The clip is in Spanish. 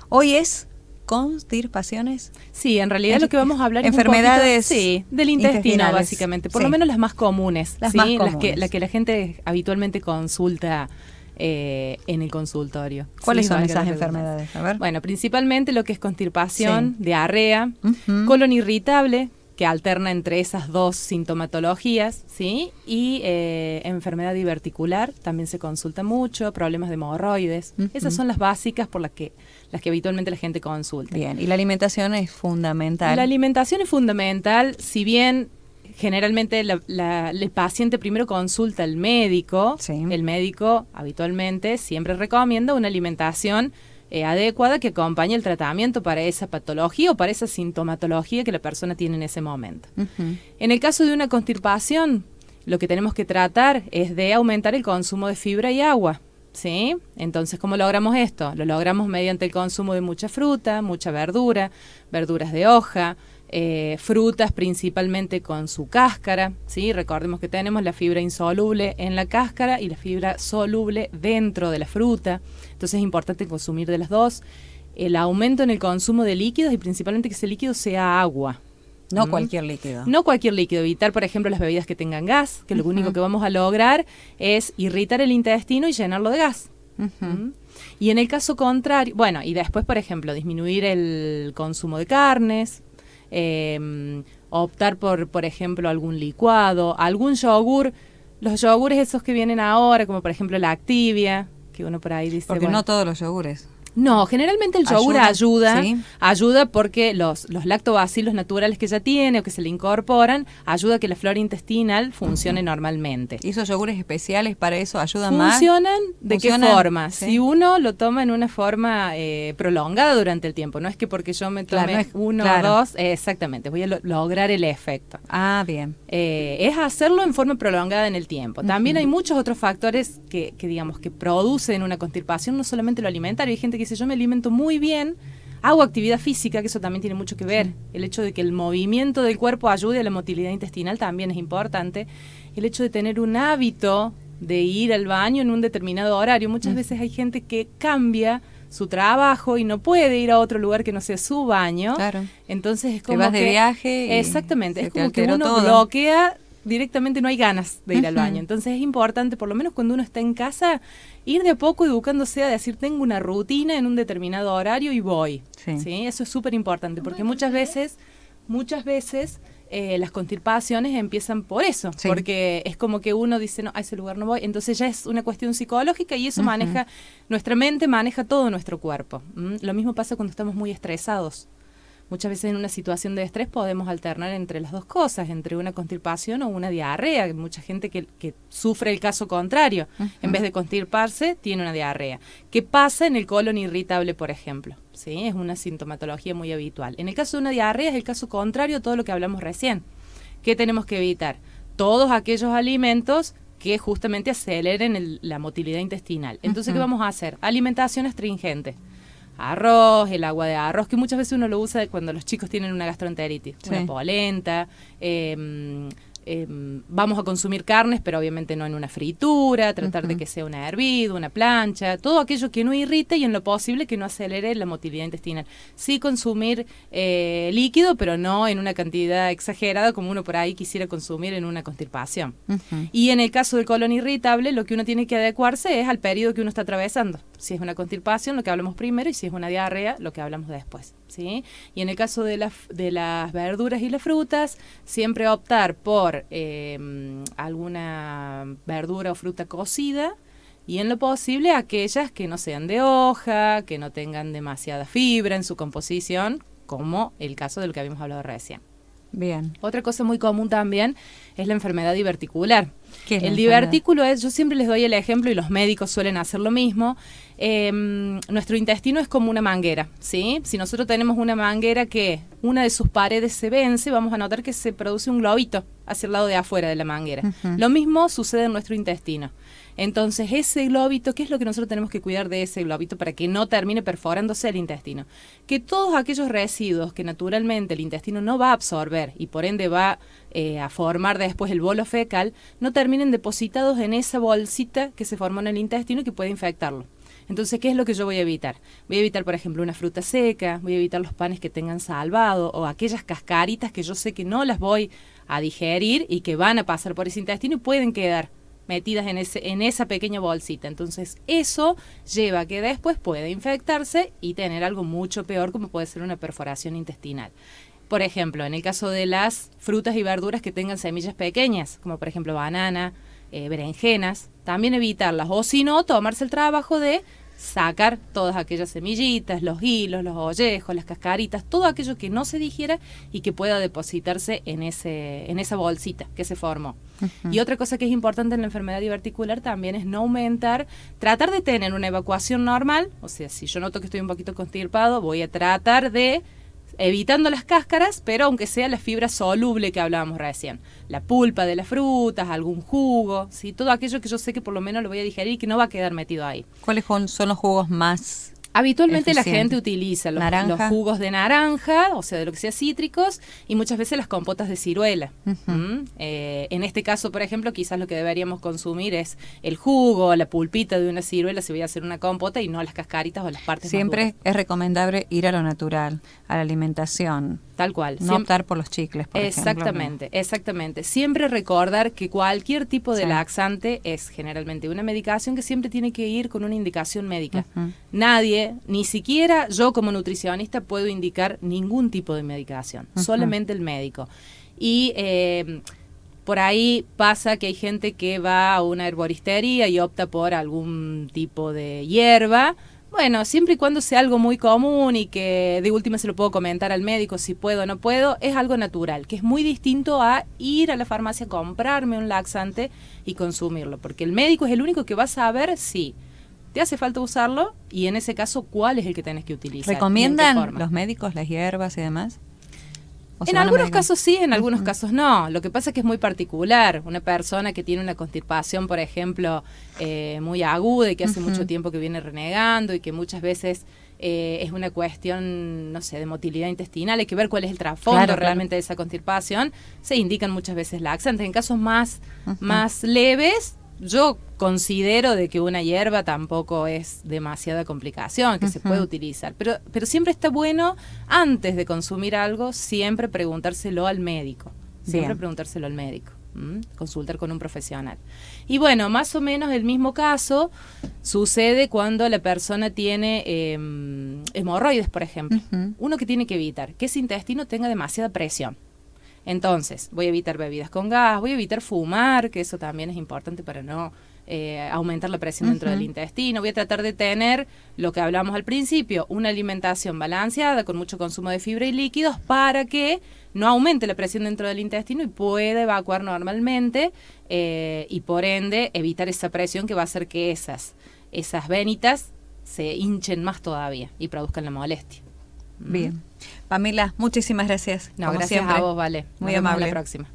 Hoy es constipaciones. Sí, en realidad lo que vamos a hablar enfermedades es un poquito, del intestino, básicamente, por lo menos las más comunes, las más comunes. Las que la gente habitualmente consulta en el consultorio. ¿Cuáles son esas enfermedades? A ver. Bueno, principalmente lo que es constipación, diarrea, colon irritable, que alterna entre esas dos sintomatologías, ¿sí? Y enfermedad diverticular, también se consulta mucho, problemas de hemorroides. Esas son las básicas por las que habitualmente la gente consulta. Bien, y la alimentación es fundamental. La alimentación es fundamental, si bien generalmente el paciente primero consulta al médico, el médico habitualmente siempre recomienda una alimentación adecuada que acompañe el tratamiento para esa patología o para esa sintomatología que la persona tiene en ese momento. En el caso de una constipación, lo que tenemos que tratar es de aumentar el consumo de fibra y agua, ¿sí? Entonces, ¿cómo logramos esto? Lo logramos mediante el consumo de mucha fruta, mucha verdura, verduras de hoja, frutas principalmente con su cáscara, ¿sí? Recordemos que tenemos la fibra insoluble en la cáscara y la fibra soluble dentro de la fruta, entonces es importante consumir de las dos. El aumento en el consumo de líquidos y principalmente que ese líquido sea agua. No cualquier líquido. No cualquier líquido, evitar por ejemplo las bebidas que tengan gas, que lo único que vamos a lograr es irritar el intestino y llenarlo de gas. Y en el caso contrario, bueno, y después por ejemplo disminuir el consumo de carnes, optar por ejemplo algún licuado, algún yogur, los yogures esos que vienen ahora, como por ejemplo la Activia, que uno por ahí dice... Porque no todos los yogures. No, generalmente el yogur ayuda porque los lactobacilos naturales que ya tiene o que se le incorporan, ayuda a que la flora intestinal funcione normalmente. ¿Y esos yogures especiales para eso ayudan más? ¿Funcionan? ¿De qué forma? ¿Sí? Si uno lo toma en una forma prolongada durante el tiempo, no es que porque yo me tome uno o dos, exactamente, voy a lograr el efecto. Ah, bien. Es hacerlo en forma prolongada en el tiempo. También hay muchos otros factores que digamos que producen una constipación, no solamente lo alimentario. Hay gente que dice, yo me alimento muy bien, hago actividad física, que eso también tiene mucho que ver. El hecho de que el movimiento del cuerpo ayude a la motilidad intestinal también es importante. El hecho de tener un hábito de ir al baño en un determinado horario. Muchas veces hay gente que cambia su trabajo y no puede ir a otro lugar que no sea su baño. Claro. Entonces es como que vas de viaje y exactamente, es como que uno todo. bloquea directamente, no hay ganas de ir al baño. Entonces es importante, por lo menos cuando uno está en casa, ir de a poco educándose a decir, tengo una rutina en un determinado horario y voy. ¿Sí? Eso es súper importante, porque muchas veces las constipaciones empiezan por eso, porque es como que uno dice, no, a ese lugar no voy, entonces ya es una cuestión psicológica y eso maneja, nuestra mente maneja todo nuestro cuerpo. Lo mismo pasa cuando estamos muy estresados. Muchas veces en una situación de estrés podemos alternar entre las dos cosas, entre una constipación o una diarrea. Hay mucha gente que sufre el caso contrario. En vez de constiparse, tiene una diarrea. ¿Qué pasa en el colon irritable, por ejemplo? ¿Sí? Es una sintomatología muy habitual. En el caso de una diarrea es el caso contrario a todo lo que hablamos recién. ¿Qué tenemos que evitar? Todos aquellos alimentos que justamente aceleren la motilidad intestinal. Entonces, ¿qué vamos a hacer? Alimentación astringente. Arroz, el agua de arroz, que muchas veces uno lo usa cuando los chicos tienen una gastroenteritis, una polenta, vamos a consumir carnes, pero obviamente no en una fritura, tratar de que sea una hervida, una plancha, todo aquello que no irrite y en lo posible que no acelere la motilidad intestinal. Sí consumir líquido, pero no en una cantidad exagerada como uno por ahí quisiera consumir en una constipación. Y en el caso del colon irritable, lo que uno tiene que adecuarse es al periodo que uno está atravesando. Si es una constipación, lo que hablamos primero, y si es una diarrea, lo que hablamos después, ¿sí? Y en el caso de las verduras y las frutas, siempre optar por alguna verdura o fruta cocida, y en lo posible aquellas que no sean de hoja, que no tengan demasiada fibra en su composición, como el caso de lo que habíamos hablado recién. Bien. Otra cosa muy común también es la enfermedad diverticular. ¿Qué es el divertículo es, yo siempre les doy el ejemplo y los médicos suelen hacer lo mismo. Nuestro intestino es como una manguera, ¿sí? Si nosotros tenemos una manguera que una de sus paredes se vence, vamos a notar que se produce un globito hacia el lado de afuera de la manguera. Lo mismo sucede en nuestro intestino. Entonces, ese globito, ¿qué es lo que nosotros tenemos que cuidar de ese globito para que no termine perforándose el intestino? Que todos aquellos residuos que naturalmente el intestino no va a absorber y por ende va a formar después el bolo fecal, no terminen depositados en esa bolsita que se formó en el intestino y que puede infectarlo. Entonces, ¿qué es lo que yo voy a evitar? Voy a evitar, por ejemplo, una fruta seca, voy a evitar los panes que tengan salvado o aquellas cascaritas que yo sé que no las voy a digerir y que van a pasar por ese intestino y pueden quedar metidas en esa pequeña bolsita. Entonces, eso lleva a que después pueda infectarse y tener algo mucho peor, como puede ser una perforación intestinal. Por ejemplo, en el caso de las frutas y verduras que tengan semillas pequeñas, como por ejemplo banana, berenjenas, también evitarlas, o si no, tomarse el trabajo de sacar todas aquellas semillitas, los hilos, los ollejos, las cascaritas, todo aquello que no se digiera y que pueda depositarse en esa bolsita que se formó. Y otra cosa que es importante en la enfermedad diverticular también es no aumentar, tratar de tener una evacuación normal, o sea, si yo noto que estoy un poquito constipado, voy a tratar de evitando las cáscaras, pero aunque sea la fibra soluble que hablábamos recién, la pulpa de las frutas, algún jugo, ¿sí? Todo aquello que yo sé que por lo menos lo voy a digerir y que no va a quedar metido ahí. ¿Cuáles son los jugos más habitualmente eficientes? La gente utiliza los jugos de naranja, o sea, de lo que sea cítricos, y muchas veces las compotas de ciruela. En este caso, por ejemplo, quizás lo que deberíamos consumir es el jugo, la pulpita de una ciruela si voy a hacer una compota y no las cascaritas o las partes Siempre más duras. es recomendable ir a lo natural, a la alimentación. Tal cual. No optar por los chicles, por exactamente, ejemplo. Exactamente. Siempre recordar que cualquier tipo de laxante es generalmente una medicación que siempre tiene que ir con una indicación médica. Nadie, ni siquiera yo como nutricionista, puedo indicar ningún tipo de medicación, solamente el médico. Y por ahí pasa que hay gente que va a una herboristería y opta por algún tipo de hierba. Bueno, siempre y cuando sea algo muy común y que de última se lo puedo comentar al médico si puedo o no puedo, es algo natural, que es muy distinto a ir a la farmacia, comprarme un laxante y consumirlo, porque el médico es el único que va a saber si te hace falta usarlo y en ese caso cuál es el que tenés que utilizar. ¿Recomiendan los médicos las hierbas y demás? En algunos casos sí, en algunos casos no. Lo que pasa es que es muy particular. Una persona que tiene una constipación, por ejemplo, muy aguda y que hace mucho tiempo que viene renegando y que muchas veces es una cuestión, no sé, de motilidad intestinal, hay que ver cuál es el trasfondo realmente de esa constipación, se indican muchas veces laxantes. En casos más leves, yo considero de que una hierba tampoco es demasiada complicación, que se puede utilizar, pero siempre está bueno, antes de consumir algo, siempre preguntárselo al médico, consultar con un profesional. Y bueno, más o menos el mismo caso sucede cuando la persona tiene hemorroides, por ejemplo. Uno que tiene que evitar que ese intestino tenga demasiada presión. Entonces, voy a evitar bebidas con gas, voy a evitar fumar, que eso también es importante para no aumentar la presión dentro del intestino. Voy a tratar de tener, lo que hablamos al principio, una alimentación balanceada con mucho consumo de fibra y líquidos para que no aumente la presión dentro del intestino y pueda evacuar normalmente y por ende evitar esa presión que va a hacer que esas venitas se hinchen más todavía y produzcan la molestia. Bien. Pamela, muchísimas gracias. No, gracias siempre. A vos, Vale. Muy amable. Hasta la próxima.